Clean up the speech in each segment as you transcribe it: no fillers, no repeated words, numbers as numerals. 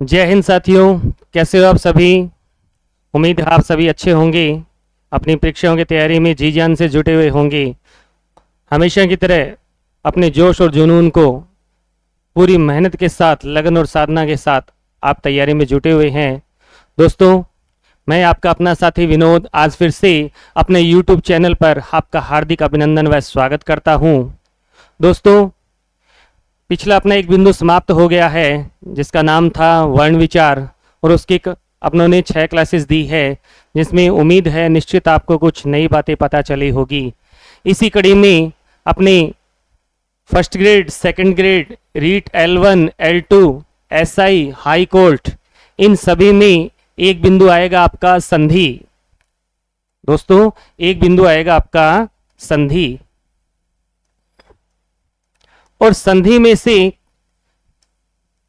जय हिंद साथियों, कैसे हो आप सभी। उम्मीद है आप सभी अच्छे होंगे, अपनी परीक्षाओं की तैयारी में जी जान से जुटे हुए होंगे। हमेशा की तरह अपने जोश और जुनून को पूरी मेहनत के साथ, लगन और साधना के साथ आप तैयारी में जुटे हुए हैं। दोस्तों, मैं आपका अपना साथी विनोद आज फिर से अपने YouTube चैनल पर आपका हार्दिक अभिनंदन व स्वागत करता हूं। दोस्तों, पिछला अपना एक बिंदु समाप्त हो गया है जिसका नाम था वर्ण विचार, और उसकी अपनों ने 6 क्लासेस दी है, जिसमें उम्मीद है निश्चित आपको कुछ नई बातें पता चली होगी। इसी कड़ी में अपने first grade, second grade, REET L1, L2, SI, high court, इन सभी में एक बिंदु आएगा आपका संधि। दोस्तों, एक बिंदु आएगा आपका संधि, और संधि में से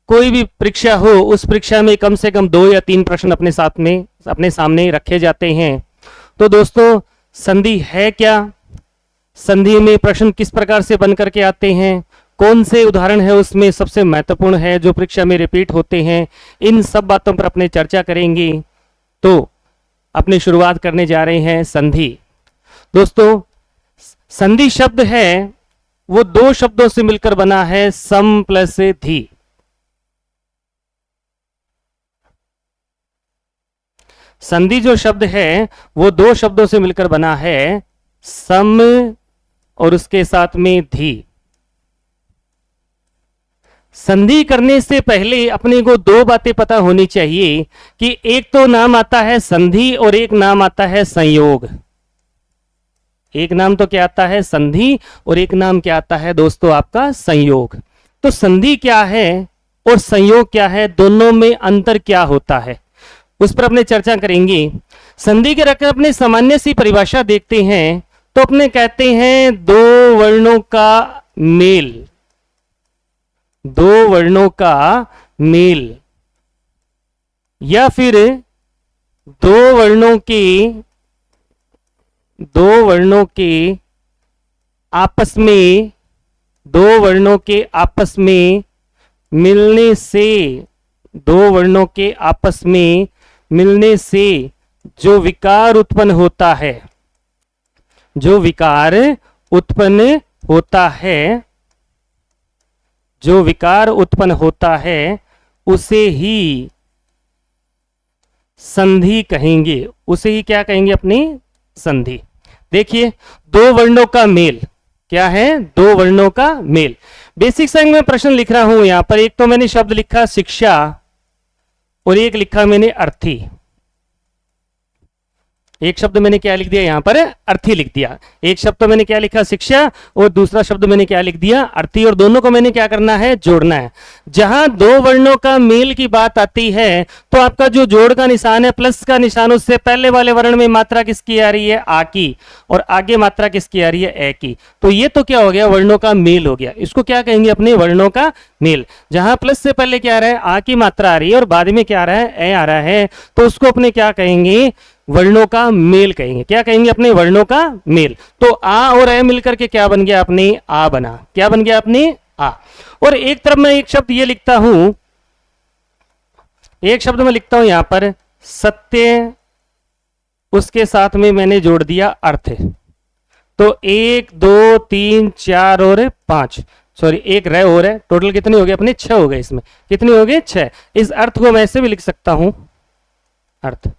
कोई भी परीक्षा हो, उस परीक्षा में कम से कम 2 या 3 प्रश्न अपने सामने रखे जाते हैं। तो दोस्तों, संधि है क्या, संधि में प्रश्न किस प्रकार से बन करके आते हैं, कौन से उदाहरण है उसमें सबसे महत्वपूर्ण है जो परीक्षा में रिपीट होते हैं, इन सब बातों पर अपने चर्चा करेंगे। तो अपनी शुरुआत करने जा रहे हैं संधि। दोस्तों, संधि शब्द है वो 2 शब्दों से मिलकर बना है, सम प्लस धी। संधि जो शब्द है वो 2 शब्दों से मिलकर बना है, सम और उसके साथ में धी। संधि करने से पहले अपने को 2 बातें पता होनी चाहिए कि एक तो नाम आता है संधि और एक नाम आता है संयोग। एक नाम तो क्या आता है, संधि, और एक नाम क्या आता है दोस्तों, आपका संयोग। तो संधि क्या है और संयोग क्या है, दोनों में अंतर क्या होता है, उस पर अपने चर्चा करेंगे। संधि के रखकर अपने सामान्य सी परिभाषा देखते हैं तो अपने कहते हैं 2 वर्णों का मेल, 2 वर्णों का मेल, या फिर 2 वर्णों के आपस में, 2 वर्णों के आपस में मिलने से, 2 वर्णों के आपस में मिलने से जो विकार उत्पन्न होता है, जो विकार उत्पन्न होता है, जो विकार उत्पन्न होता है उसे ही संधि कहेंगे। उसे ही क्या कहेंगे, अपनी संधि। देखिए, 2 वर्णों का मेल क्या है, 2 वर्णों का मेल। बेसिक साइंस में प्रश्न लिख रहा हूं यहां पर। एक तो मैंने शब्द लिखा शिक्षा और एक लिखा मैंने अर्थी। एक शब्द मैंने क्या लिख दिया यहां पर, अर्थी लिख दिया। एक शब्द तो मैंने क्या लिखा, शिक्षा, और दूसरा शब्द मैंने क्या लिख दिया, अर्थी, और दोनों को मैंने क्या करना है, जोड़ना है। जहां 2 वर्णों का मेल की बात आती है तो आपका जो जोड़ का निशान है, प्लस का निशान, उससे पहले वाले वर्ण में मात्रा किसकी आ रही है, आ की, और आगे मात्रा किसकी आ रही है, ए की। तो ये तो क्या हो गया, वर्णों का मेल हो गया। इसको क्या कहेंगे, अपने वर्णों का मेल। जहां प्लस से पहले क्या आ रहा है, आ की मात्रा आ रही है, और बाद में क्या आ रहा है, ए आ रहा है, तो उसको अपने क्या कहेंगे, वर्णों का मेल कहेंगे। क्या कहेंगे, अपने वर्णों का मेल। तो आ और ए मिलकर के क्या बन गया, अपने आ बना। क्या बन गया, अपने आ। और एक तरफ मैं एक शब्द ये लिखता हूं, एक शब्द में लिखता हूं यहां पर सत्य, उसके साथ में मैंने जोड़ दिया अर्थ। तो 1 2 3 4 और 5, सॉरी एक रह और है, टोटल कितने हो गए अपने, 6 हो गए। इसमें कितने हो गए, 6। इस अर्थ को मैं ऐसे भी लिख सकता हूं, अर्थ,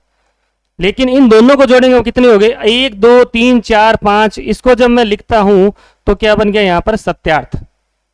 लेकिन इन दोनों को जोड़ेंगे वो कितने हो गए, 1 2 3 4 5। इसको जब मैं लिखता हूं तो क्या बन गया यहां पर, सत्यार्थ।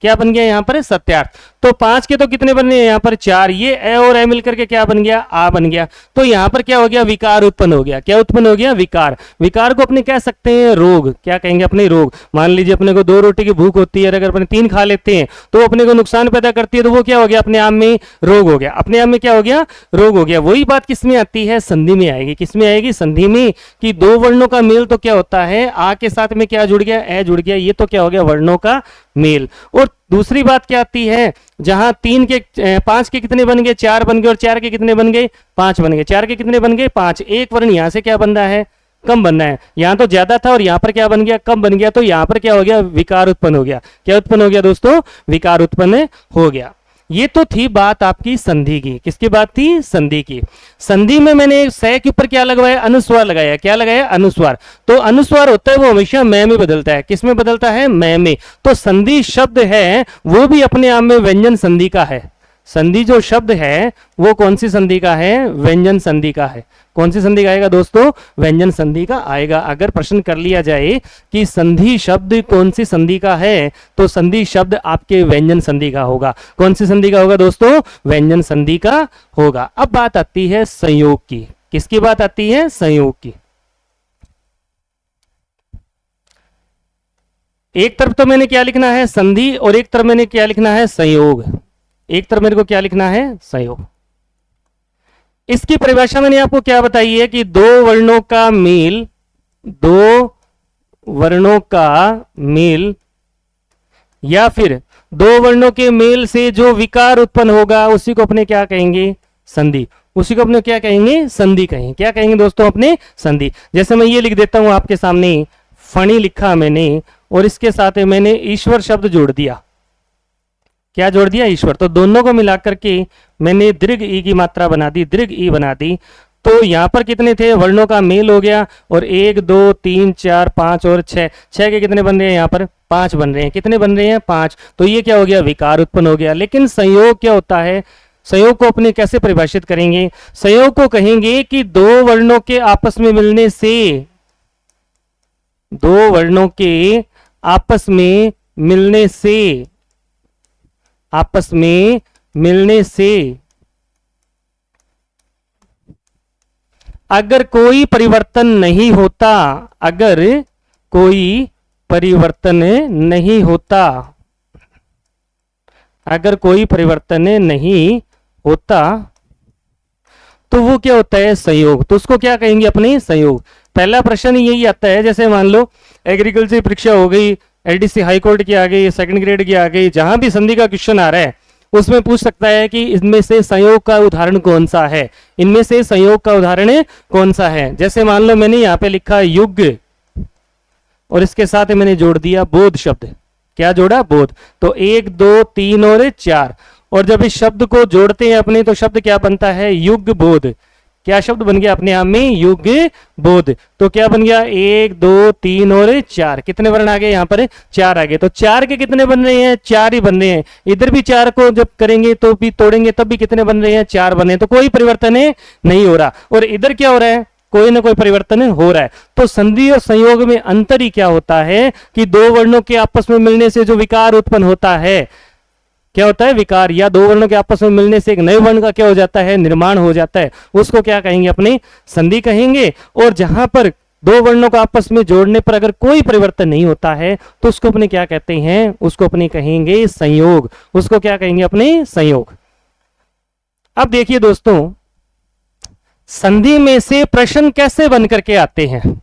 क्या बन गया यहां पर, सत्यार्थ। तो 5 के तो कितने बन गए यहां पर, 4। ये ए और ए मिलकर के क्या बन गया, आ बन गया। तो यहां पर क्या हो गया, विकार उत्पन्न हो गया। क्या उत्पन्न हो गया, विकार। विकार को अपने कह सकते हैं रोग। क्या कहेंगे, अपने रोग। मान लीजिए अपने को 2 रोटी की भूख होती है, अगर अपने 3 खा लेते हैं तो अपने को नुकसान पैदा करती है, तो वो क्या हो गया, अपने आप में रोग हो गया। अपने आप में क्या हो गया, रोग हो गया। वही बात किसमें आती है, संधि में आएगी। किसमें आएगी, संधि में, कि 2 वर्णों का मेल तो क्या होता है, आ के साथ में क्या जुड़ गया, ए जुड़ गया। ये तो क्या हो गया, वर्णों का मेल। और दूसरी बात क्या आती है, जहां 5 के कितने बन गए, 4 बन गए, और 4 के कितने बन गए, 5 बन गए। 4 के कितने बन गए, 5। एक वर्ण यहां से क्या बन रहा है, कम बनना है। यहां तो ज्यादा था और यहां पर क्या बन गया, कम बन गया। तो यहां पर क्या हो गया, विकार उत्पन्न हो गया। क्या उत्पन्न हो गया दोस्तों, विकार उत्पन्न हो गया। ये तो थी बात आपकी संधि की। किसकी बात थी? संधि की। संधि में मैंने स के ऊपर क्या लगवाया? अनुस्वार लगाया। क्या लगाया? अनुस्वार। तो अनुस्वार होता है वो हमेशा में बदलता है। किस में बदलता है? में। तो संधि शब्द है वो भी अपने आप में व्यंजन संधि का है। संधि जो शब्द है वो कौन सी संधि का है? व्यंजन संधि का है। कौन सी संधि का आएगा दोस्तों? व्यंजन संधि का आएगा। अगर प्रश्न कर लिया जाए कि संधि शब्द कौन सी संधि का है, तो संधि शब्द आपके व्यंजन संधि का होगा। कौन सी संधि का होगा दोस्तों? व्यंजन संधि का होगा। अब बात आती है संयोग की। किसकी बात आती है? संयोग की। एक तरफ तो मैंने क्या लिखना है? संधि, और एक तरफ मैंने क्या लिखना है? संयोग। एक तरफ मेरे को क्या लिखना है? संयोग। इसकी परिभाषा मैंने आपको क्या बताई है कि दो वर्णों का मेल, दो वर्णों का मेल या फिर दो वर्णों के मेल से जो विकार उत्पन्न होगा उसी को अपने क्या कहेंगे? संधि। उसी को अपने क्या कहेंगे? संधि कहेंगे। क्या कहेंगे दोस्तों? अपने संधि। जैसे मैं ये लिख देता हूं आपके सामने, फणी लिखा मैंने और इसके साथ मैंने ईश्वर शब्द जोड़ दिया। क्या जोड़ दिया? ईश्वर। तो दोनों को मिलाकर के मैंने दीर्घ ई की मात्रा बना दी, दीर्घ ई बना दी। तो यहां पर कितने थे? वर्णों का मेल हो गया और 1 2 3 4 5 और 6, 6 के कितने बन रहे हैं? यहां पर 5 बन रहे हैं। कितने बन रहे हैं? 5। तो ये क्या हो गया? विकार उत्पन्न हो गया। लेकिन संयोग क्या होता है? संयोग को अपने कैसे परिभाषित करेंगे? संयोग को कहेंगे कि दो वर्णों के आपस में मिलने से, दो वर्णों के आपस में मिलने से, आपस में मिलने से अगर कोई परिवर्तन नहीं होता, अगर कोई परिवर्तन नहीं होता, अगर कोई परिवर्तन नहीं होता तो वो क्या होता है? संयोग। तो उसको क्या कहेंगे? अपने संयोग। पहला प्रश्न यही आता है, जैसे मान लो एग्रीकल्चर परीक्षा हो गई, एलडीसी हाई कोर्ट की आ गई, सेकंड ग्रेड की आ गई, जहां भी संधि का क्वेश्चन आ रहा है उसमें पूछ सकता है कि इनमें से संयोग का उदाहरण कौन सा है? इनमें से संयोग का उदाहरण कौन सा है? जैसे मान लो मैंने यहां पे लिखा युग और इसके साथ मैंने जोड़ दिया बोध शब्द। क्या जोड़ा? बोध। तो 1 2 3 और 4, और जब इस शब्द को जोड़ते हैं अपने तो शब्द क्या बनता है? युग बोध। क्या शब्द बन गया अपने आप में? युग बोध। तो क्या बन गया? 1 2 3 और 4। कितने वर्ण आ गए यहाँ पर? 4 आ गए। तो 4 के कितने बन रहे हैं? 4 ही बन रहे हैं। इधर भी 4 को जब करेंगे तो भी तोड़ेंगे तब भी कितने बन रहे हैं? 4 बने। तो कोई परिवर्तन नहीं हो रहा। और इधर क्या हो रहा है? कोई ना कोई परिवर्तन हो रहा है। तो संधि और संयोग में अंतर ही क्या होता है कि दो वर्णों के आपस में मिलने से जो विकार उत्पन्न होता है, क्या होता है? विकार। या दो वर्णों के आपस में मिलने से एक नए वर्ण का क्या हो जाता है? निर्माण हो जाता है। उसको क्या कहेंगे? अपने संधि कहेंगे। और जहां पर दो वर्णों को आपस में जोड़ने पर अगर कोई परिवर्तन नहीं होता है तो उसको अपने क्या कहते हैं? उसको अपने कहेंगे संयोग। उसको क्या कहेंगे? अपने संयोग। अब देखिए दोस्तों, संधि में से प्रश्न कैसे बन करके आते हैं?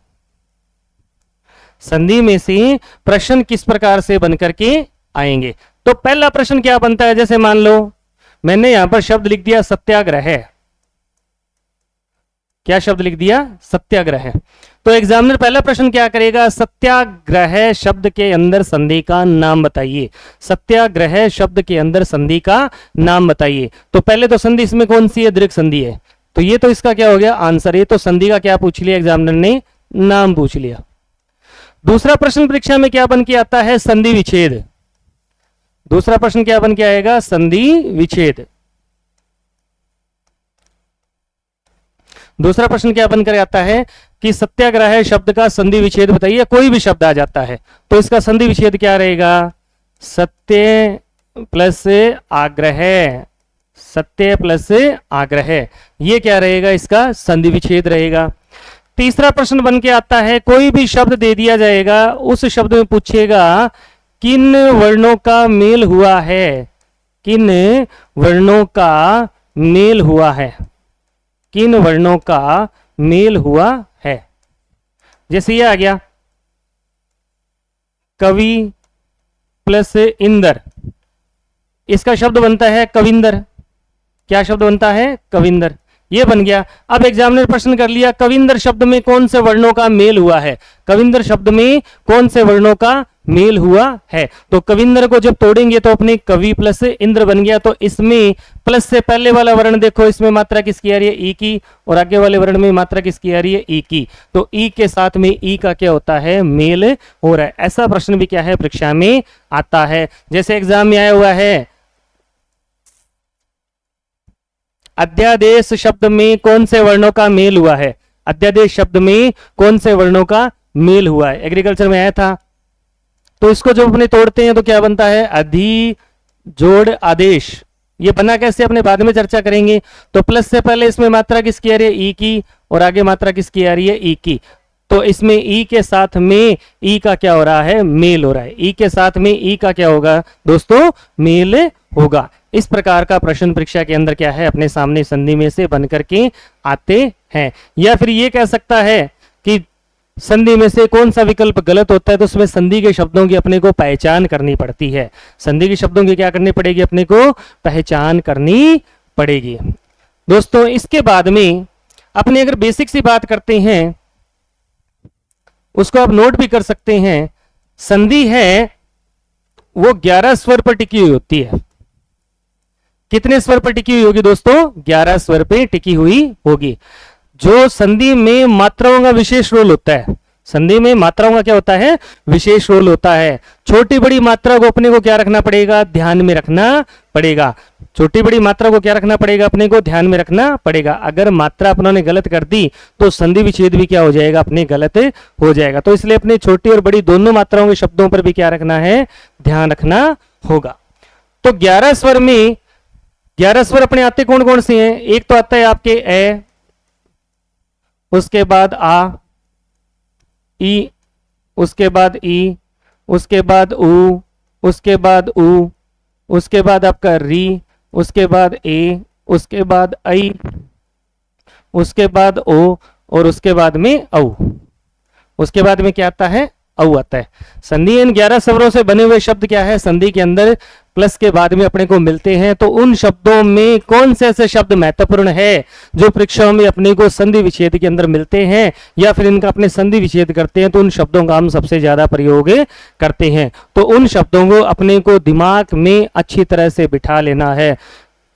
संधि में से प्रश्न किस प्रकार से बन करके आएंगे? तो पहला प्रश्न क्या बनता है? जैसे मान लो मैंने यहां पर शब्द लिख दिया सत्याग्रह। क्या शब्द लिख दिया? सत्याग्रह। तो एग्जामिनर पहला प्रश्न क्या करेगा? सत्याग्रह शब्द के अंदर संधि का नाम बताइए। सत्याग्रह शब्द के अंदर संधि का नाम बताइए। तो पहले तो संधि इसमें कौन सी है? दीर्घ संधि है। तो ये तो इसका क्या हो गया? आंसर। ये तो संधि का क्या पूछ लिया एग्जामिनर ने? नाम पूछ लिया। दूसरा प्रश्न परीक्षा में क्या बन के आता है? संधि विच्छेद। दूसरा प्रश्न क्या बन के आएगा? संधि विच्छेद। दूसरा प्रश्न क्या बनकर आता है कि सत्याग्रह शब्द का संधि विच्छेद बताइए। कोई भी शब्द आ जाता है तो इसका संधि विच्छेद क्या रहेगा? सत्य प्लस आग्रह। सत्य प्लस आग्रह, ये क्या रहेगा? इसका संधि विच्छेद रहेगा। तीसरा प्रश्न बन के आता है, कोई भी शब्द दे दिया जाएगा, उस शब्द में पूछेगा किन वर्णों का मेल हुआ है? किन वर्णों का मेल हुआ है? किन वर्णों का मेल हुआ है? जैसे ये आ गया कवि प्लस इंदर, इसका शब्द बनता है कविंदर। क्या शब्द बनता है? कविंदर। ये बन गया। अब एग्जामिनर प्रश्न कर लिया कविंदर शब्द में कौन से वर्णों का मेल हुआ है, कविंदर शब्द में कौन से वर्णों का मेल हुआ है। तो कविंदर को जब तोड़ेंगे तो अपने कवि प्लस इंद्र बन गया। तो इसमें प्लस से पहले वाला वर्ण देखो, इसमें मात्रा किसकी आ रही है, ई की, और आगे वाले वर्ण में मात्रा किसकी आ रही है, ई की। तो ई के साथ में ई का क्या होता है, मेल हो रहा है। ऐसा प्रश्न भी क्या है परीक्षा में आता है। जैसे एग्जाम में आया हुआ है अध्यादेश शब्द में कौन से वर्णों का मेल हुआ है, अध्यादेश शब्द में कौन से वर्णों का मेल हुआ है, एग्रीकल्चर में आया था। तो इसको जब अपने तोड़ते हैं तो क्या बनता है, अधि जोड़ आदेश। ये बना कैसे अपने बाद में चर्चा करेंगे। तो प्लस से पहले इसमें मात्रा किसकी आ रही है, ई की, और आगे मात्रा किसकी आ रही है, ई की। तो इसमें ई के साथ में ई का क्या हो रहा है, मेल हो रहा है। ई के साथ में ई का क्या होगा दोस्तों, मेल होगा। इस प्रकार का प्रश्न परीक्षा के अंदर क्या है, अपने सामने संधि में से बन करके आते हैं। या फिर ये कह सकता है कि संधि में से कौन सा विकल्प गलत होता है, तो उसमें संधि के शब्दों की अपने को पहचान करनी पड़ती है। संधि के शब्दों की क्या करनी पड़ेगी, अपने को पहचान करनी पड़ेगी। दोस्तों इसके बाद में अपने अगर बेसिक सी बात करते हैं, उसको आप नोट भी कर सकते हैं। संधि है वो 11 स्वर पर टिकी हुई होती है। कितने स्वर पर टिकी हुई होगी दोस्तों, 11 स्वर पे टिकी हुई होगी। जो संधि में मात्राओं का विशेष रोल होता है, संधि में मात्राओं का क्या होता है, विशेष रोल होता है। छोटी बड़ी मात्रा को अपने को क्या रखना पड़ेगा, ध्यान में रखना पड़ेगा। छोटी बड़ी मात्रा को क्या रखना पड़ेगा, अपने को ध्यान में रखना पड़ेगा। अगर मात्रा अपनों ने गलत कर दी तो संधि विच्छेद भी क्या हो जाएगा, अपने गलत हो जाएगा। तो इसलिए अपने छोटी और बड़ी दोनों मात्राओं के शब्दों पर भी क्या रखना है, ध्यान रखना होगा। तो 11 स्वर में 11 स्वर अपने आते कौन कौन से हैं, एक तो आता है आपके ए, उसके बाद आ, ई, उसके बाद ई, उसके बाद उ, उसके बाद उ, उसके बाद आपका री, उसके बाद ए, उसके बाद आई, उसके बाद ओ, और उसके बाद में औ। उसके बाद में क्या आता है, औ आता है। संधि इन 11 स्वरों से बने हुए शब्द क्या है, संधि के अंदर प्लस के बाद में अपने को मिलते हैं। तो उन शब्दों में कौन से ऐसे शब्द महत्वपूर्ण है जो परीक्षाओं में अपने को संधि विच्छेद के अंदर मिलते हैं, या फिर इनका अपने संधि विच्छेद करते हैं, तो उन शब्दों का हम सबसे ज्यादा प्रयोग करते हैं। तो उन शब्दों को अपने को दिमाग में अच्छी तरह से बिठा लेना है।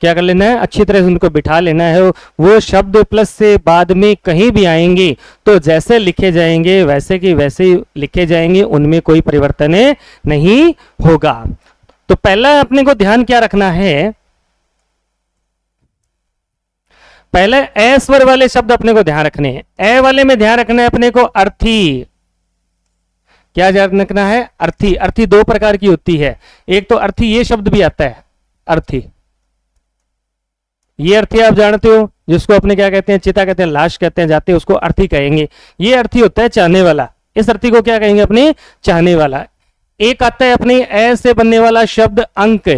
क्या कर लेना है, अच्छी तरह से उनको बिठा लेना है। वो शब्द प्लस से बाद में कहीं भी आएंगे तो जैसे लिखे जाएंगे वैसे के वैसे लिखे जाएंगे, उनमें कोई परिवर्तन नहीं होगा। तो पहला अपने को ध्यान क्या रखना है, पहले ए स्वर वाले शब्द अपने को ध्यान रखने हैं। ए वाले में ध्यान रखना है अपने को अर्थी। क्या ध्यान रखना है, अर्थी। अर्थी दो प्रकार की होती है, एक तो अर्थी ये शब्द भी आता है, अर्थी। ये अर्थी आप जानते हो, जिसको अपने क्या कहते हैं, चिता कहते हैं, लाश कहते हैं, जाते हैं उसको अर्थी कहेंगे। ये अर्थी होता है चाहने वाला। इस अर्थी को क्या कहेंगे, अपने चाहने वाला। एक आता है अपने ए से बनने वाला शब्द अंक।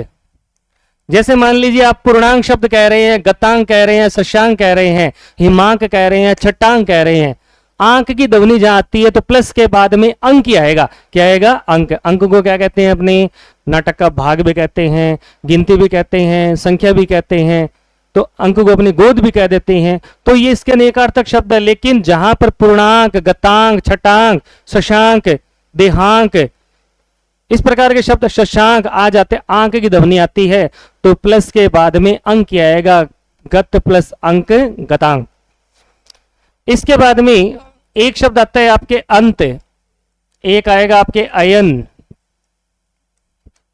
जैसे मान लीजिए आप पूर्णांक शब्द कह रहे हैं, गतांक कह रहे हैं, शशांक कह रहे हैं, हिमांक कह रहे हैं, छटांक कह रहे हैं। आंक की ध्वनि जहां आती है तो प्लस के बाद में अंक ही आएगा। क्या आएगा, अंक। अंक को क्या कहते हैं, अपने नाटक का भाग भी कहते हैं, गिनती भी कहते हैं, संख्या भी कहते हैं। तो अंक को अपनी गोद भी कह देते हैं। तो ये इसके अनेकार्थक शब्द है। लेकिन जहां पर पूर्णांक, गतांक, छटांक, शशांक, देहांक, इस प्रकार के शब्द शशांक आ जाते, आंक की ध्वनि आती है तो प्लस के बाद में अंक आएगा, गत प्लस अंक, गतांक। इसके बाद में एक शब्द आता है आपके अंत। एक आएगा आपके अयन,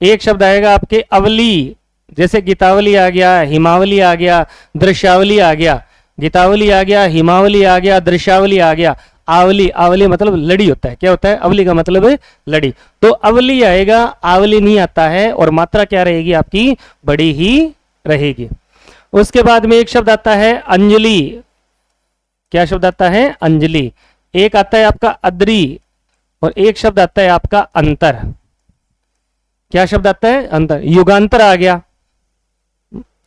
एक शब्द आएगा आपके अवली। जैसे गीतावली आ गया, हिमावली आ गया, दृश्यावली आ गया। गीतावली आ गया, हिमावली आ गया, दृश्यावली आ गया। आवली, आवली मतलब लड़ी होता है। क्या होता है, अवली का मतलब है लड़ी। तो अवली आएगा, आवली नहीं आता है, और मात्रा क्या रहेगी आपकी, बड़ी ही रहेगी। उसके बाद में एक शब्द आता है अंजलि। क्या शब्द आता है, अंजलि। एक आता है आपका अद्री, और एक शब्द आता है आपका अंतर। क्या शब्द आता है, अंतर। युगांतर आ गया।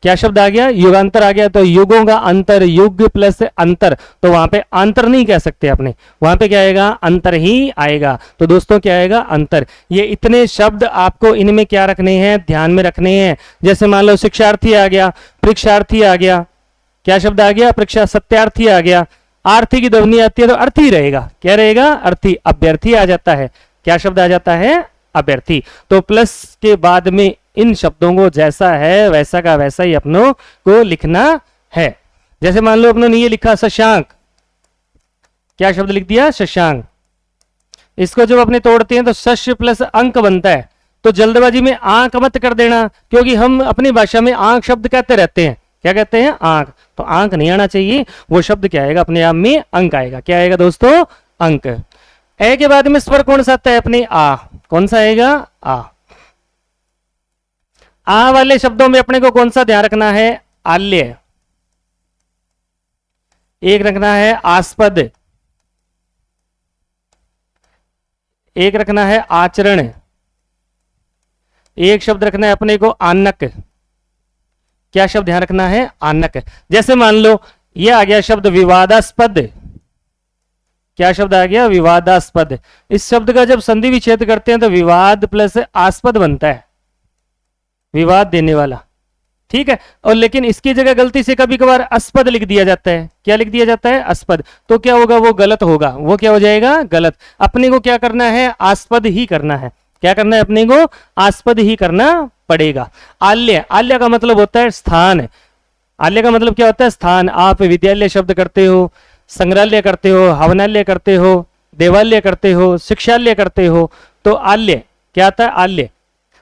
क्या शब्द आ गया, युगांतर आ गया। तो युगों का अंतर, युग प्लस अंतर, तो वहां पे अंतर नहीं कह सकते अपने, वहां पे क्या आएगा, अंतर ही आएगा। तो दोस्तों क्या आएगा, अंतर। ये इतने शब्द आपको इनमें क्या रखने हैं, ध्यान में रखने हैं। जैसे मान लो शिक्षार्थी आ गया, परीक्षार्थी आ गया, क्या शब्द आ गया? परीक्षा सत्यार्थी आ गया। आर्थी की ध्वनि आती है तो अर्थी रहेगा। क्या रहेगा? अर्थी। अभ्यर्थी आ जाता है। क्या शब्द आ जाता है? अभ्यर्थी। तो प्लस के बाद में इन शब्दों को जैसा है वैसा का वैसा ही अपनों को लिखना है। जैसे मान लो अपनों ने ये लिखा शशांक, क्या शब्द लिख दिया? शशांक। इसको जब अपने तोड़ते हैं तो शस्य प्लस अंक बनता है। तो जल्दबाजी में आंक मत कर देना, क्योंकि हम अपनी भाषा में आंक शब्द कहते रहते हैं। क्या कहते हैं? आंक। तो आंक नहीं आना चाहिए, वो शब्द क्या आएगा? अपने आप में अंक आएगा। क्या आएगा दोस्तों? अंक। ए के बाद में स्वर कौन सा आता है? अपने आ। कौन सा आएगा? आ वाले शब्दों में अपने को कौन सा ध्यान रखना है? आल्य। एक रखना है आस्पद, एक रखना है आचरण, एक शब्द रखना है अपने को आनक। क्या शब्द ध्यान रखना है? आनक। जैसे मान लो ये आ गया शब्द विवादास्पद। क्या शब्द आ गया? विवादास्पद। इस शब्द का जब संधि विच्छेद करते हैं तो विवाद प्लस आस्पद बनता है, विवाद देने वाला। ठीक है। और लेकिन इसकी जगह गलती से कभी कभार अस्पद लिख दिया जाता है। क्या लिख दिया जाता है? अस्पद। तो क्या होगा? वो गलत होगा। वो क्या हो जाएगा? गलत। अपने को क्या करना है? आस्पद ही करना है। क्या करना है? अपने को आस्पद ही करना पड़ेगा। आल्य। आल्य का मतलब होता है स्थान। आल्य का मतलब क्या होता है? स्थान। आप विद्यालय शब्द करते हो, संग्रहालय करते हो, हवनालय करते हो, देवालय करते हो, शिक्षालय करते हो। तो आल्य क्या आता है? आल्य।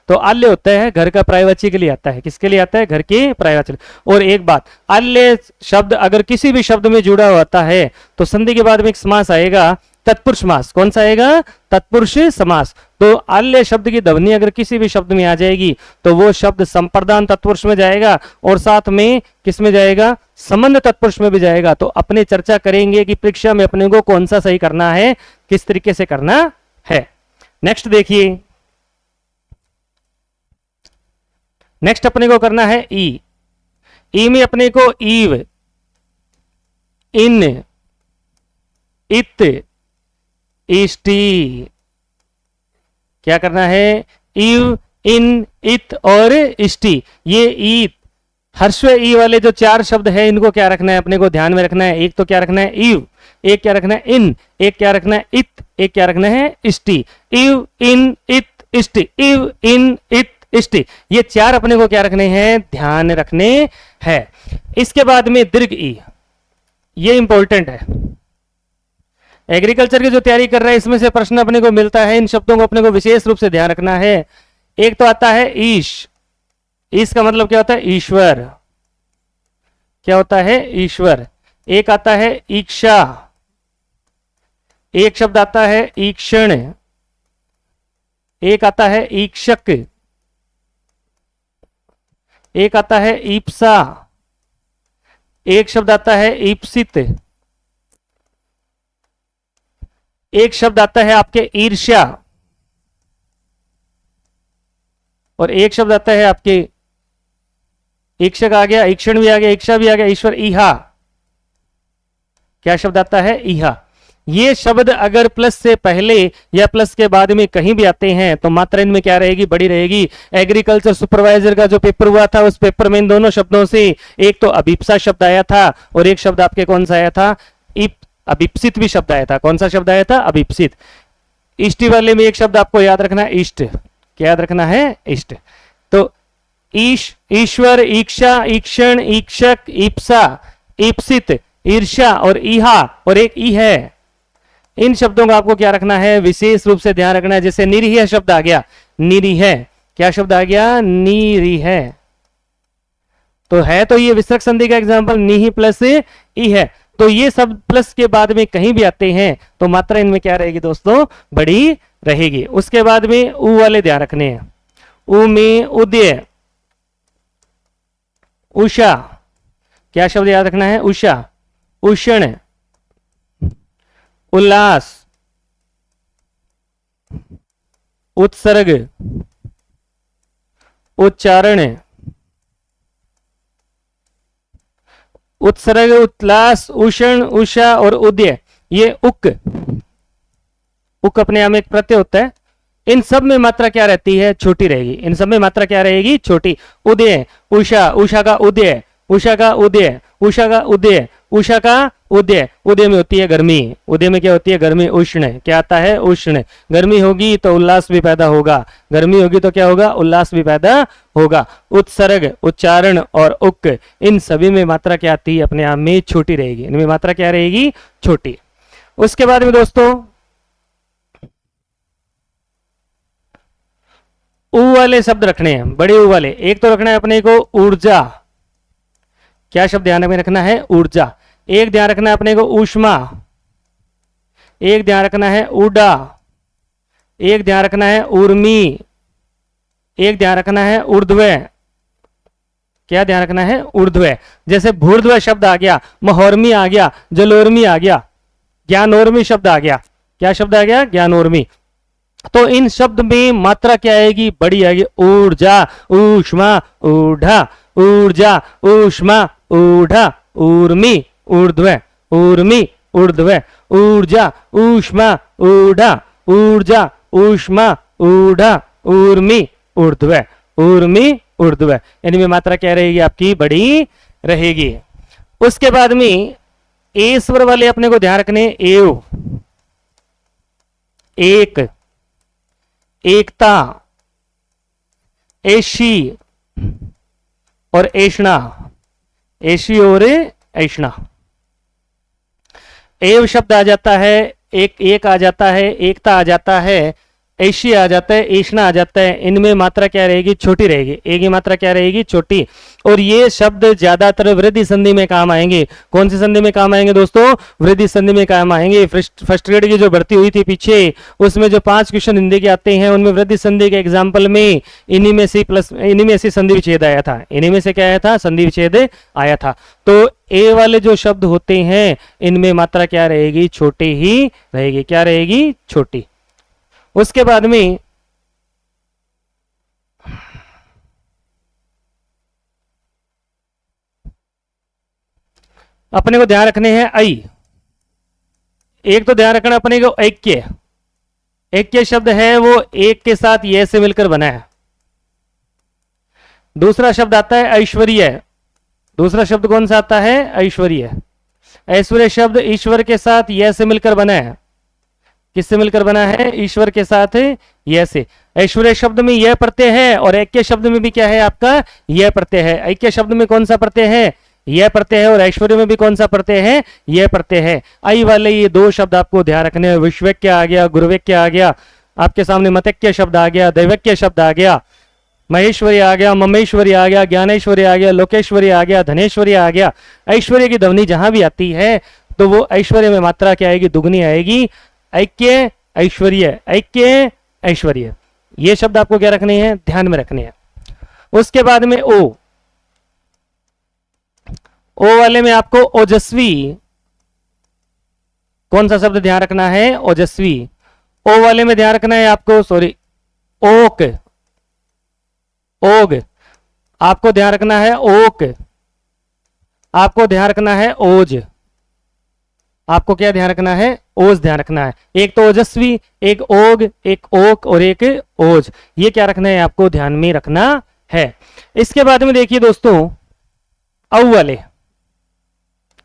तो आल्य होता है घर का पर्यायवाची के लिए आता है। किसके लिए आता है? घर के पर्यायवाची। और एक बात, आल्य शब्द अगर किसी भी शब्द में जुड़ा होता है तो संधि के बाद में एक समास आएगा, तत्पुरुष समास। कौन सा आएगा? तत्पुरुष समास। तो आल्य शब्द की ध्वनि अगर किसी भी शब्द में आ जाएगी तो वो शब्द संप्रदान तत्पुरुष में जाएगा और साथ में किस में जाएगा? संबंध तत्पुरुष में भी जाएगा। तो अपने चर्चा करेंगे कि परीक्षा में अपने को कौन सा सही करना है, किस तरीके से करना है। नेक्स्ट देखिए, नेक्स्ट अपने को करना है ई। ई में अपने को ईव, इन, इत, इष्टि। क्या करना है? ईव, इन, इत और इष्टि। ये ईत, हर्ष ई वाले जो चार शब्द है इनको क्या रखना है? अपने को ध्यान में रखना है। एक तो क्या रखना है? ईव, एक क्या रखना है? इन, एक क्या रखना है? इत, एक क्या रखना है? इष्टि। ईव, इन, इत, इष्टि। ईव, इन, इत, इष्टि। ये चार अपने को क्या रखने हैं? ध्यान रखने हैं। इसके बाद में दीर्घ ई, ये इंपॉर्टेंट है। एग्रीकल्चर की जो तैयारी कर रहा है इसमें से प्रश्न अपने को मिलता है। इन शब्दों को अपने को विशेष रूप से ध्यान रखना है। एक तो आता है ईश। ईश का मतलब क्या होता है? ईश्वर। क्या होता है? ईश्वर। एक आता है ईक्षा, एक शब्द आता है ईक्षण, एक आता है ईक्षक, एक आता है ईप्सा, एक शब्द आता है ईप्सित, एक शब्द आता है आपके ईर्ष्या और एक शब्द आता है आपके ईक्षक आ गया, ईक्षण भी आ गया, इच्छा भी आ गया, ईश्वर। ईहा। क्या शब्द आता है? ईहा। ये शब्द अगर प्लस से पहले या प्लस के बाद में कहीं भी आते हैं तो मात्रा इनमें क्या रहेगी? बड़ी रहेगी। एग्रीकल्चर सुपरवाइजर का जो पेपर हुआ था उस पेपर में इन दोनों शब्दों से एक तो अभिप्सा शब्द आया था और एक शब्द आपके कौन सा आया था? अभिप्सित भी शब्द आया था। कौन सा शब्द आया था? अभिप्सित। इष्टि वाले में एक शब्द आपको याद रखना है, इष्ट। क्या याद रखना है? इष्ट। तो ईश, ईश्वर, ईक्षा, ईक्षण, ईक्षक, ईप्सा, ईप्सित, ईर्ष्या और ईहा और एक ई है। इन शब्दों का आपको क्या रखना है? विशेष रूप से ध्यान रखना है। जैसे निरीह शब्द आ गया, निरीह। क्या शब्द आ गया? निरीह। तो है तो ये विसर्ग संधि का एग्जांपल निही प्लस ई है। तो ये सब प्लस के बाद में कहीं भी आते हैं तो मात्रा इनमें क्या रहेगी दोस्तों? बड़ी रहेगी। उसके बाद में ऊ वाले ध्यान रखने हैं। ऊ में उदय, उषा। क्या शब्द याद रखना है? उषा, उष्ण, उल्लास, उत्सर्ग, उच्चारण, उत्सर्ग, उल्लास, उष्ण, उषा और उदय। ये उक अपने आप में एक प्रत्यय होता है। इन सब में मात्रा क्या रहती है? छोटी रहेगी। इन सब में मात्रा क्या रहेगी? छोटी। उदय, उषा, उषा का उदय, उषा का उदय, उषा का उदय, उषा का उदय, उदय में होती है गर्मी, उदय में क्या होती है गर्मी, उष्ण, क्या आता है उष्ण, गर्मी होगी तो उल्लास भी पैदा होगा, गर्मी होगी तो क्या होगा उल्लास भी पैदा होगा। उत्सर्ग, उच्चारण और उक, इन सभी में मात्रा क्या आती है अपने आप में छोटी रहेगी, इनमें मात्रा क्या रहेगी छोटी। उसके बाद में दोस्तों ऊ वाले शब्द रखने हैं, बड़े ऊ वाले। एक तो रखना है अपने को ऊर्जा, क्या शब्द ध्यान में रखना है ऊर्जा। एक ध्यान रखना है अपने को ऊष्मा, एक ध्यान रखना है ऊडा, एक ध्यान रखना है ऊर्मी, एक ध्यान रखना है ऊर्ध्व, क्या ध्यान रखना है ऊर्ध्व। जैसे भूर्ध्व शब्द आ गया, महोर्मी आ गया, जलोर्मी आ गया, ज्ञानोर्मी शब्द आ गया, क्या शब्द आ गया ज्ञानोर्मी। तो इन शब्द में मात्रा क्या आएगी बड़ी आएगी, ऊर्जा, ऊष्मा, ऊढ़ा, ऊर्जा, ऊष्मा, ऊढ़ा, ऊर्मी, ऊर्ध्व, ऊर्मी, ऊर्ध्व, ऊर्जा, ऊष्मा, ऊढ़ा, ऊर्जा, ऊष्मा, ऊढ़ा, ऊर्मी, ऊर्ध्व, ऊर्मी, ऊर्ध्व, इनमें मात्रा क्या रहेगी आपकी बड़ी रहेगी। उसके बाद में ए स्वर वाले अपने को ध्यान रखने, एव, एक, एकता, एशी और ऐष्णा, एशी और ऐष्णा। एव शब्द आ जाता है, एक आ जाता है, एकता आ जाता है, ऐशी आ जाता है, ऐष्णा आ जाता है, इनमें मात्रा क्या रहेगी छोटी रहेगी, एक ही मात्रा क्या रहेगी छोटी। और ये शब्द ज्यादातर वृद्धि संधि में काम आएंगे। कौन सी संधि में काम आएंगे दोस्तों, वृद्धि संधि में काम आएंगे। फर्स्ट ग्रेड की जो भर्ती हुई थी पीछे, उसमें जो 5 क्वेश्चन हिंदी के आते हैं उनमें वृद्धि संधि के एग्जाम्पल में इन्हीं में से संधि विच्छेद आया था, इन्हीं में से क्या आया था संधि विच्छेद आया था। तो ए वाले जो शब्द होते हैं इनमें मात्रा क्या रहेगी छोटी ही रहेगी, क्या रहेगी छोटी। उसके बाद में अपने को ध्यान रखने हैं आई। एक तो ध्यान रखना अपने को ऐक्य, ऐक्य शब्द है वो एक के साथ ये से मिलकर बना है। दूसरा शब्द आता है ऐश्वर्य, दूसरा शब्द कौन सा आता है ऐश्वर्य। ऐश्वर्य शब्द ईश्वर के साथ यह से मिलकर बना है, किससे मिलकर बना है ईश्वर के साथ यह से। ऐश्वर्य शब्द में यह प्रत्यय है और ऐक्य शब्द में भी क्या है आपका यह प्रत्यय है। ऐक्य शब्द में कौन सा प्रत्यय है यह प्रत्यय है और ऐश्वर्य में भी कौन सा प्रत्यय है यह प्रत्यय है। आई वाले ये दो शब्द आपको ध्यान रखने हैं। विश्वक्य आ गया, गुरुवक्य आ गया, आपके सामने मतक्य शब्द आ गया, दैवक्य शब्द आ गया, महेश्वरी आ गया, ममेश्वरी आ गया, ज्ञानेश्वरी आ गया, लोकेश्वरी आ गया, धनेश्वरी आ गया। ऐश्वर्य की ध्वनि जहां भी आती है तो वो ऐश्वर्य में मात्रा क्या आएगी दुगनी आएगी। ऐक्य ऐश्वर्य, ऐक्य ऐश्वर्य, ये शब्द आपको क्या रखने हैं ध्यान में रखने हैं। उसके बाद में ओ, ओ वाले में आपको ओजस्वी, कौन सा शब्द ध्यान रखना है ओजस्वी। ओ वाले में ध्यान रखना है आपको सॉरी ओक, ओग, आपको ध्यान रखना है ओक, आपको ध्यान रखना है ओज, आपको क्या ध्यान रखना है ओज ध्यान रखना है। एक तो ओजस्वी, एक ओग, एक ओक और एक ओज, ये क्या रखना है आपको ध्यान में रखना है। इसके बाद में देखिए दोस्तों औ वाले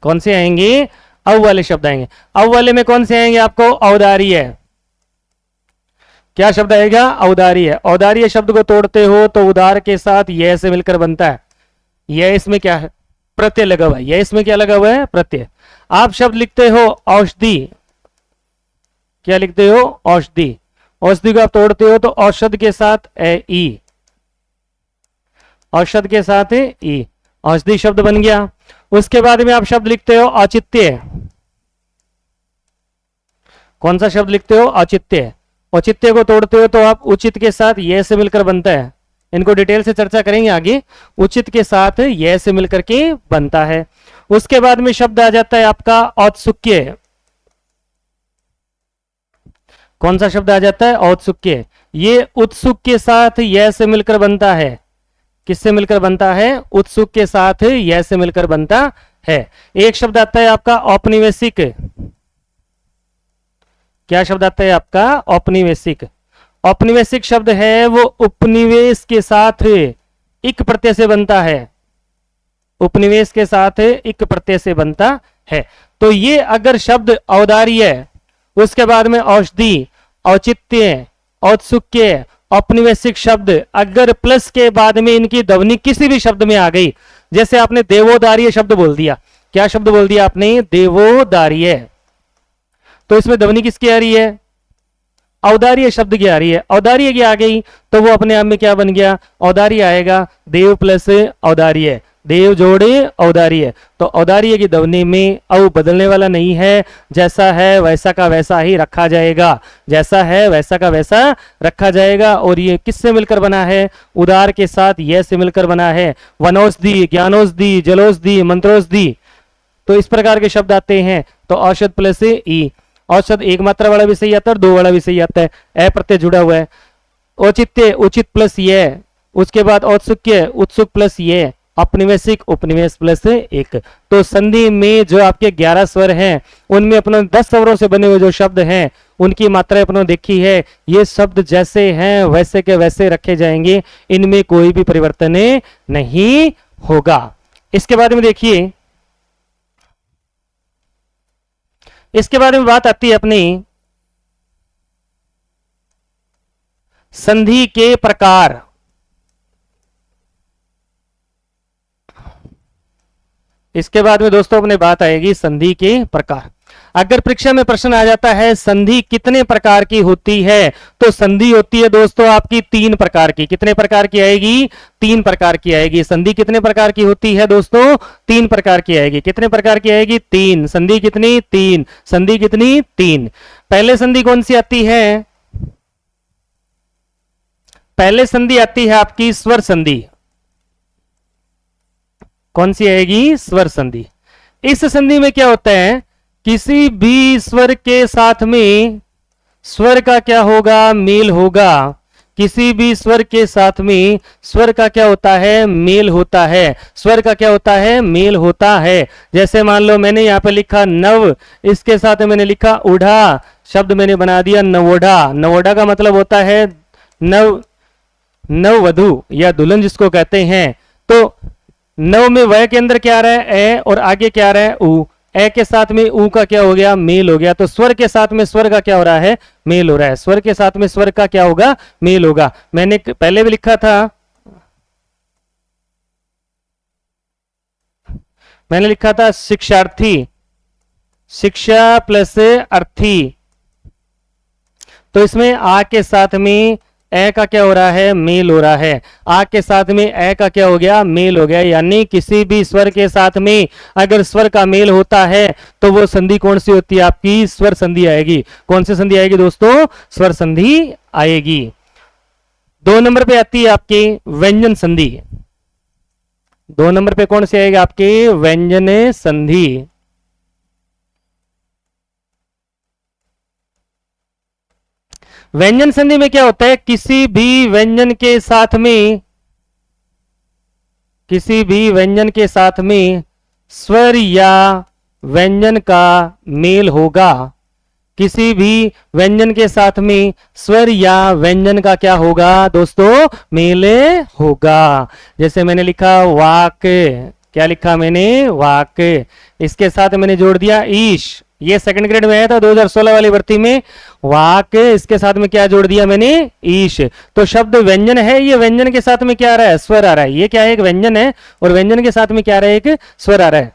कौन से आएंगे, औ वाले शब्द आएंगे। औ वाले में कौन से आएंगे आपको औदार्य, क्या शब्द आएगा औदार्य। औदार्य शब्द को तोड़ते हो तो उदार के साथ यह से मिलकर बनता है। यह इसमें क्या है प्रत्यय लगा हुआ है, यह इसमें क्या लगा हुआ है प्रत्यय। आप शब्द लिखते हो औषधि, क्या लिखते हो औषधि, औषधि को आप तोड़ते हो तो औषध के साथ ई, औषध के साथ ई, औषधि शब्द बन गया। उसके बाद में आप शब्द लिखते हो औचित्य, कौन सा शब्द लिखते हो औचित्य। औचित्य को तोड़ते हो तो आप उचित के साथ यह से मिलकर बनता है। इनको डिटेल से चर्चा करेंगे आगे। उचित के साथ यह से मिलकर के बनता है। उसके बाद में शब्द आ जाता है आपका औत्सुक्य, कौन सा शब्द आ जाता है औत्सुक्य। ये उत्सुक के साथ यह से मिलकर बनता है, किससे मिलकर बनता है उत्सुक के साथ यह से मिलकर बनता है। एक शब्द आता है आपका औपनिवेशिक, क्या शब्द आता है आपका औपनिवेशिक। औपनिवेशिक शब्द है वो उपनिवेश के साथ इक प्रत्यय से बनता है, उपनिवेश के साथ इक प्रत्यय से बनता है। तो ये अगर शब्द औदार्य, उसके बाद में औषधि, औचित्य, औत्सुक्य, औपनिवेशिक शब्द अगर प्लस के बाद में इनकी ध्वनि किसी भी शब्द में आ गई, जैसे आपने देवोदार्य शब्द बोल दिया, क्या शब्द बोल दिया आपने? देवोदार्य, तो इसमें ध्वनि किसकी आ रही है? औदार्य शब्द की आ रही है। औदार्य की आ गई तो वो अपने आप में क्या बन गया? औदार्य आएगा, देव प्लस औदार्य, देव जोड़े औदार्य। तो औदार्य की ध्वनि में औ बदलने वाला नहीं है, जैसा है वैसा का वैसा ही रखा जाएगा, जैसा है वैसा का वैसा रखा जाएगा। और ये किससे मिलकर बना है? उदार के साथ यह से मिलकर बना है। वनौषधि, ज्ञानौषधि, जलोषधि, मंत्रोषधि, तो इस प्रकार के शब्द आते हैं। तो औषध प्लस ई, औषध एक मात्रा वाला भी सही आता है और दो वाला भी सही आता है, ए प्रत्यय जुड़ा हुआ है। औचित्य, उचित प्लस ये, उसके बाद औत्सुक्य, उत्सुक प्लस ये, औपनिवेशिक, उपनिवेश प्लस एक। तो संधि में जो आपके 11 स्वर हैं उनमें अपने 10 स्वरों से बने हुए जो शब्द हैं उनकी मात्रा अपने देखी है। ये शब्द जैसे हैं वैसे के वैसे रखे जाएंगे, इनमें कोई भी परिवर्तन नहीं होगा। इसके बाद में देखिए, इसके बारे में बात आती है अपनी संधि के प्रकार। इसके बाद में दोस्तों अपने बात आएगी संधि के प्रकार। अगर परीक्षा में प्रश्न आ जाता है संधि कितने प्रकार की होती है, तो संधि होती है दोस्तों आपकी 3 प्रकार की। कितने प्रकार की आएगी? 3 प्रकार की आएगी। संधि कितने प्रकार की होती है दोस्तों? 3 प्रकार की आएगी। कितने प्रकार की आएगी? 3। संधि कितनी? 3। संधि कितनी? 3। पहले संधि कौन सी आती है? पहले संधि आती है आपकी स्वर संधि। कौन सी आएगी? स्वर संधि। इस संधि में क्या होता है? किसी भी स्वर के साथ में स्वर का क्या होगा? मेल होगा। किसी भी स्वर के साथ में स्वर का क्या होता है? मेल होता है। स्वर का क्या होता है? मेल होता है। जैसे मान लो मैंने यहां पे लिखा नव, इसके साथ मैंने लिखा उढ़ा, शब्द मैंने बना दिया नवोढ़ा। नवोढ़ा का मतलब होता है नव, नववधु या दुल्हन जिसको कहते हैं। तो नव में वह के अंदर क्या आ रहा है? ए, और आगे क्या आ रहा है? उ। ए के साथ में ऊ का क्या हो गया? मेल हो गया। तो स्वर के साथ में स्वर का क्या हो रहा है? मेल हो रहा है। स्वर के साथ में स्वर का क्या होगा? मेल होगा। मैंने पहले भी लिखा था, मैंने लिखा था शिक्षार्थी, शिक्षा प्लस अर्थी। तो इसमें आ के साथ में ए का क्या हो रहा है? मेल हो रहा है। आ के साथ में ए का क्या हो गया? मेल हो गया। यानी किसी भी स्वर के साथ में अगर स्वर का मेल होता है तो वो संधि कौन सी होती है? आपकी स्वर संधि आएगी। कौन सी संधि आएगी दोस्तों? स्वर संधि आएगी। 2 नंबर पे आती है आपकी व्यंजन संधि। 2 नंबर पे कौन सी आएगी आपकी? व्यंजन संधि। व्यंजन संधि में क्या होता है? किसी भी व्यंजन के साथ में, किसी भी व्यंजन के साथ में स्वर या व्यंजन का मेल होगा। किसी भी व्यंजन के साथ में स्वर या व्यंजन का क्या होगा दोस्तों? मेल होगा। जैसे मैंने लिखा वाक, क्या लिखा मैंने? वाक। इसके साथ मैंने जोड़ दिया ईश, ये सेकंड ग्रेड में आया था 2016 वाली भर्ती में। वाक, इसके साथ में क्या जोड़ दिया मैंने? ईश। तो शब्द व्यंजन है, ये व्यंजन के साथ में क्या आ रहा है? स्वर आ रहा है। ये क्या है? एक व्यंजन है और व्यंजन के साथ में क्या आ रहा है? एक स्वर आ रहा है।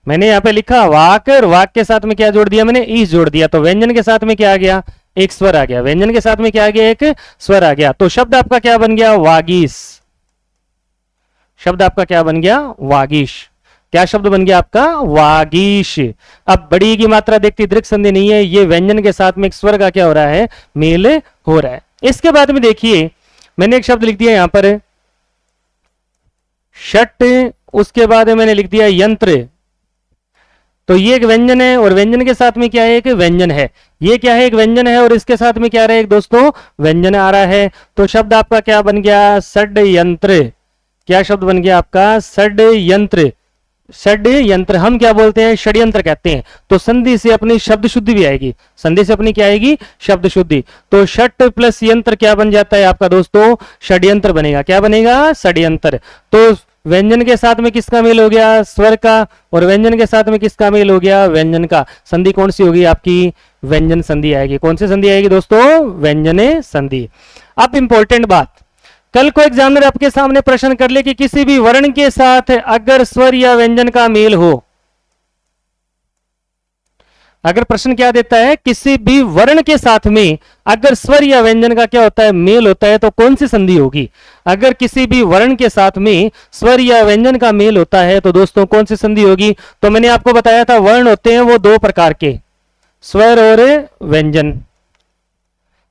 मैंने यहां पे लिखा वाक, और वाक के साथ में क्या जोड़ दिया मैंने? ईश जोड़ दिया। तो व्यंजन के साथ में क्या आ गया? एक स्वर आ गया। व्यंजन के साथ में क्या आ गया? एक स्वर आ गया। तो शब्द आपका क्या बन गया? वागीश। शब्द आपका क्या बन गया? वागीश। क्या शब्द बन गया आपका? वागीश। अब बड़ी की मात्रा देखती दृक संधि नहीं है, ये व्यंजन के साथ में एक स्वर का क्या हो रहा है? मेल हो रहा है। इसके बाद में देखिए मैंने एक शब्द लिख दिया यहां पर षट, उसके बाद मैंने लिख दिया यंत्र। तो ये एक व्यंजन है और व्यंजन के साथ में क्या है? एक व्यंजन है। ये क्या है? एक व्यंजन है और इसके साथ में क्या आ रहा है? एक दोस्तों व्यंजन आ रहा है। तो शब्द आपका क्या बन गया? षड यंत्र। क्या शब्द बन गया आपका? षड यंत्र। षड्यंत्र, हम क्या बोलते हैं, षड्यंत्र कहते हैं। तो संधि से अपनी शब्द शुद्धि भी आएगी, संधि से अपनी क्या आएगी, शब्द शुद्धि। तो षट प्लस यंत्र क्या बन जाता है आपका दोस्तों, षड्यंत्र बनेगा। क्या बनेगा, षड्यंत्र। तो व्यंजन के साथ में किसका मेल हो गया, स्वर का, और व्यंजन के साथ में किसका मेल हो गया, व्यंजन का। संधि कौन सी होगी आपकी, व्यंजन संधि आएगी। कौन सी संधि आएगी दोस्तों, व्यंजन संधि। अब इंपॉर्टेंट बात, कल को एग्जामिनर आपके सामने प्रश्न कर ले कि किसी भी वर्ण के साथ अगर स्वर या व्यंजन का मेल हो, अगर प्रश्न क्या देता है, किसी भी वर्ण के साथ में अगर स्वर या व्यंजन का क्या होता है, मेल होता है, तो कौन सी संधि होगी। अगर किसी भी वर्ण के साथ में स्वर या व्यंजन का मेल होता है तो दोस्तों कौन सी संधि होगी। तो मैंने आपको बताया था वर्ण होते हैं वो दो प्रकार के, स्वर और व्यंजन।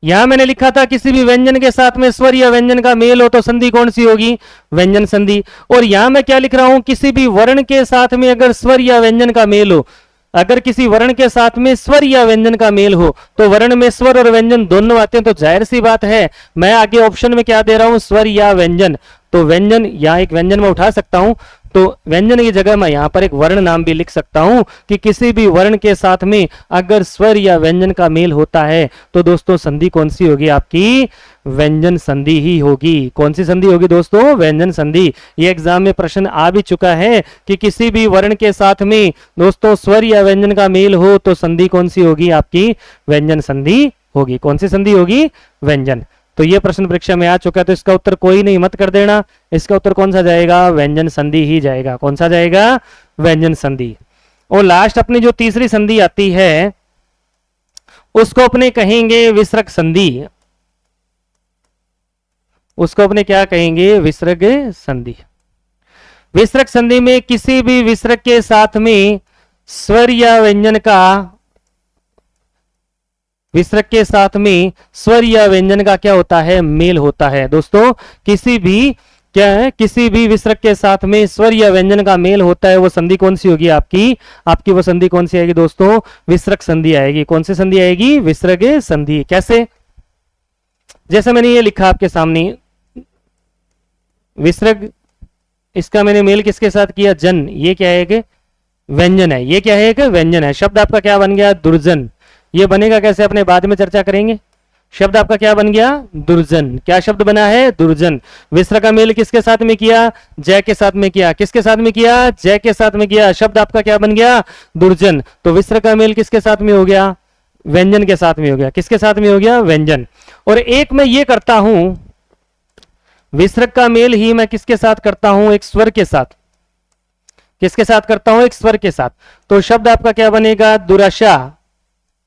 यहां मैंने लिखा था किसी भी व्यंजन के साथ में स्वर या व्यंजन का मेल हो तो संधि कौन सी होगी, व्यंजन संधि। और यहां मैं क्या लिख रहा हूं, किसी भी वर्ण के साथ में अगर स्वर या व्यंजन का मेल हो, अगर किसी वर्ण के साथ में स्वर या व्यंजन का मेल हो, तो वर्ण में स्वर और व्यंजन दोनों आते हैं, तो जाहिर सी बात है मैं आगे ऑप्शन में क्या दे रहा हूं, स्वर या व्यंजन। तो व्यंजन, यहां एक व्यंजन में उठा सकता हूं, तो व्यंजन की जगह मैं यहां पर एक वर्ण नाम भी लिख सकता हूं कि किसी भी वर्ण के साथ में अगर स्वर या व्यंजन का मेल होता है तो दोस्तों संधि कौन सी होगी आपकी, व्यंजन संधि ही होगी। कौन सी संधि होगी दोस्तों, व्यंजन संधि। ये एग्जाम में प्रश्न आ भी चुका है कि किसी भी वर्ण के साथ में दोस्तों स्वर या व्यंजन का मेल हो तो संधि कौन सी होगी आपकी, व्यंजन संधि होगी। कौन सी संधि होगी, व्यंजन। तो ये प्रश्न परीक्षा में आ चुका है, तो इसका उत्तर कोई नहीं मत कर देना, इसका उत्तर कौन सा जाएगा, व्यंजन संधि ही जाएगा। कौन सा जाएगा, व्यंजन संधि। और लास्ट अपनी जो तीसरी संधि आती है उसको अपने कहेंगे विसर्ग संधि। उसको अपने क्या कहेंगे, विसर्ग संधि। विसर्ग संधि में किसी भी विसर्ग के साथ में स्वर या व्यंजन का, विसर्ग के साथ में स्वर या व्यंजन का क्या होता है, मेल होता है। दोस्तों किसी भी क्या है, किसी भी विसर्ग के साथ में स्वर या व्यंजन का मेल होता है, वो संधि कौन सी होगी आपकी वो संधि कौन सी आएगी दोस्तों, विसर्ग संधि आएगी। कौन सी संधि आएगी, विसर्ग संधि। कैसे, जैसे मैंने ये लिखा आपके सामने, विसर्ग, इसका मैंने मेल किसके साथ किया, जन। ये क्या है, एक व्यंजन है, ये क्या है, एक व्यंजन है। शब्द आपका क्या बन गया, दुर्जन। ये बनेगा कैसे, अपने बाद में चर्चा करेंगे। शब्द आपका क्या बन गया, दुर्जन। क्या शब्द बना है, दुर्जन। विसर्ग का मेल किसके साथ में किया, जय के साथ में किया। किसके साथ में किया, जय के साथ में किया। शब्द आपका क्या बन गया, दुर्जन। तो विसर्ग का मेल किसके साथ में हो गया, व्यंजन के साथ में हो गया। किसके साथ में हो गया, व्यंजन। और एक मैं ये करता हूं, विसर्ग का मेल ही मैं किसके साथ करता हूं, एक स्वर के साथ। किसके साथ करता हूं, एक स्वर के साथ। तो शब्द आपका क्या बनेगा, दुराशा।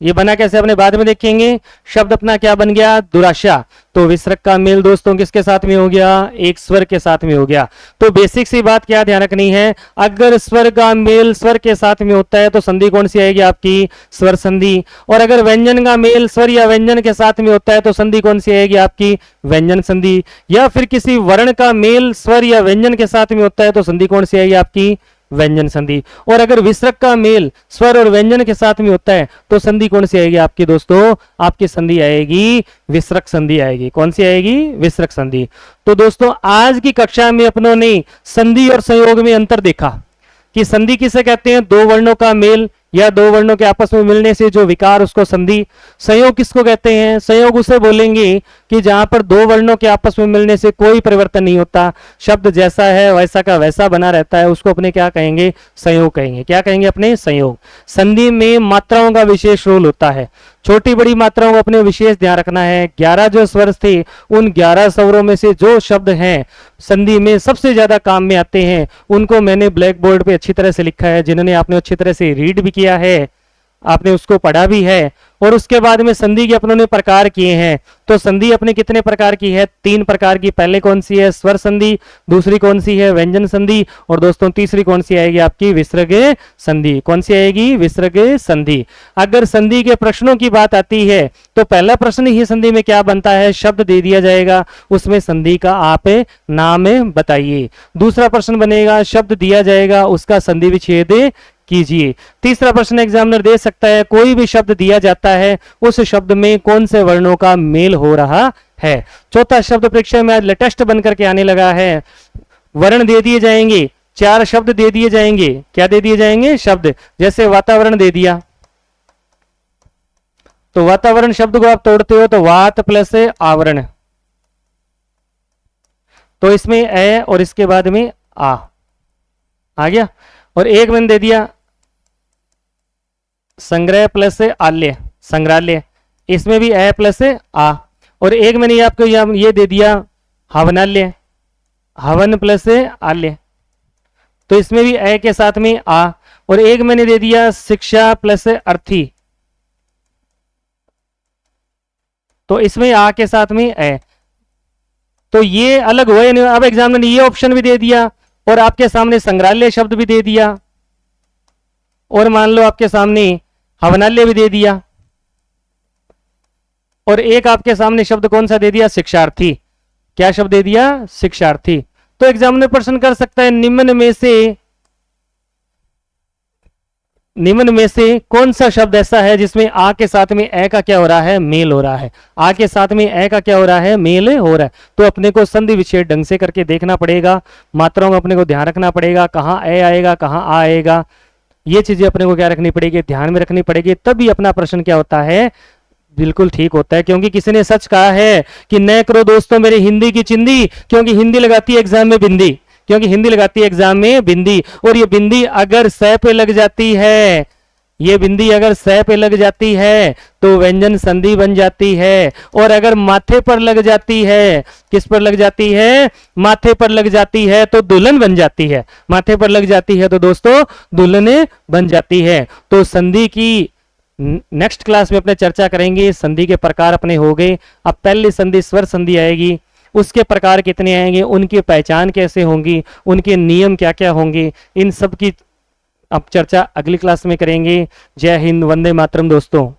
ये बना कैसे, अपने बाद में देखेंगे। शब्द अपना क्या बन गया, दुराशा। तो विसर्ग का मेल दोस्तों किसके साथ में हो गया, एक स्वर के साथ में हो गया। तो बेसिक सी बात क्या ध्यान रखनी है, अगर स्वर का मेल स्वर के साथ में होता है तो संधि कौन सी आएगी आपकी, स्वर संधि। और अगर व्यंजन का मेल स्वर या व्यंजन के साथ में होता है तो संधि कौन सी आएगी आपकी, व्यंजन संधि। या फिर किसी वर्ण का मेल स्वर या व्यंजन के साथ में होता है तो संधि कौन सी आएगी आपकी, व्यंजन संधि। और अगर विसर्ग का मेल स्वर और व्यंजन के साथ में होता है तो संधि कौन सी आएगी आपकी दोस्तों, आपकी संधि आएगी विसर्ग संधि आएगी। कौन सी आएगी, विसर्ग संधि। तो दोस्तों आज की कक्षा में अपनों ने संधि और संयोग में अंतर देखा कि संधि किसे कहते हैं, दो वर्णों का मेल या दो वर्णों के आपस में मिलने से जो विकार, उसको संधि। संयोग किसको कहते हैं, संयोग उसे बोलेंगे कि जहां पर दो वर्णों के आपस में मिलने से कोई परिवर्तन नहीं होता, शब्द जैसा है वैसा का वैसा बना रहता है, उसको अपने क्या कहेंगे, संयोग कहेंगे। क्या कहेंगे, अपने संयोग। संधि में मात्राओं का विशेष रोल होता है, छोटी बड़ी मात्राओं का अपने विशेष ध्यान रखना है। 11 जो स्वर थे उन 11 स्वरों में से जो शब्द हैं संधि में सबसे ज्यादा काम में आते हैं, उनको मैंने ब्लैक बोर्ड पे अच्छी तरह से लिखा है। जिन्होंने आपने अच्छी तरह से रीड भी किया है, आपने उसको पढ़ा भी है। और उसके बाद में संधि के अपनों ने प्रकार किए हैं। तो संधि अपने कितने प्रकार की है, 3 प्रकार की। पहले कौन सी है, स्वर संधि। दूसरी कौन सी है, व्यंजन संधि। और दोस्तों तीसरी कौन सी आएगी आपकी, विसर्ग संधि। कौन सी आएगी, विसर्ग संधि। अगर संधि के प्रश्नों की बात आती है तो पहला प्रश्न ही संधि में क्या बनता है, शब्द दे दिया जाएगा, उसमें संधि का आप नाम बताइए। दूसरा प्रश्न बनेगा, शब्द दिया जाएगा, उसका संधि विच्छेद कीजिए। तीसरा प्रश्न एग्जामिनर दे सकता है, कोई भी शब्द दिया जाता है उस शब्द में कौन से वर्णों का मेल हो रहा है। चौथा शब्द परीक्षा में आज लेटेस्ट बनकर के आने लगा है, वर्ण दे दिए जाएंगे, 4 शब्द दे दिए जाएंगे। क्या दे दिए जाएंगे? शब्द। जैसे वातावरण दे दिया, तो वातावरण शब्द को आप तोड़ते हो तो वात प्लस आवरण, तो इसमें ए और इसके बाद में आ गया। और एक मैंने दे दिया संग्रह प्लस आल्य, संग्रहालय, इसमें भी ए प्लस आ। और एक मैंने आपको ये दे दिया हवनालय, हवन प्लस आल्य, तो इसमें भी ए के साथ में आ। और एक मैंने दे दिया शिक्षा प्लस अर्थी, तो इसमें आ के साथ में ए। तो ये अलग हुए नहीं। अब एग्जाम में ये ऑप्शन भी दे दिया और आपके सामने संग्रहालय शब्द भी दे दिया, और मान लो आपके सामने हवनालय भी दे दिया, और एक आपके सामने शब्द कौन सा दे दिया? शिक्षार्थी। क्या शब्द दे दिया? शिक्षार्थी। तो एग्जामिनर प्रश्न कर सकता है निम्न में से कौन सा शब्द ऐसा है जिसमें आ के साथ में ए का क्या हो रहा है? मेल हो रहा है। आ के साथ में ए का क्या हो रहा है? मेल हो रहा है। तो अपने को संधि विच्छेद ढंग से करके देखना पड़ेगा, मात्राओं में अपने को ध्यान रखना पड़ेगा, कहाँ ए आएगा कहाँ आ आएगा, ये चीजें अपने को क्या रखनी पड़ेगी? ध्यान में रखनी पड़ेगी, तभी अपना प्रश्न क्या होता है? बिल्कुल ठीक होता है। क्योंकि किसी ने सच कहा है कि न करो दोस्तों मेरी हिंदी की चिंदी, क्योंकि हिंदी लगाती है एग्जाम में बिंदी, क्योंकि हिंदी लगाती है एग्जाम में बिंदी। और ये बिंदी अगर स पे लग जाती है, ये बिंदी अगर स पे लग जाती है तो व्यंजन संधि बन जाती है। और अगर माथे पर लग जाती है, किस पर लग जाती है? माथे पर लग जाती है तो दुल्हन बन जाती है। माथे पर लग जाती है तो दोस्तों दुल्हने बन जाती है। तो संधि की नेक्स्ट क्लास में अपने चर्चा करेंगे। संधि के प्रकार अपने हो गए। अब पहली संधि स्वर संधि आएगी, उसके प्रकार कितने आएंगे, उनकी पहचान कैसे होंगी, उनके नियम क्या क्या होंगे, इन सब की अब चर्चा अगली क्लास में करेंगे। जय हिंद, वंदे मातरम दोस्तों।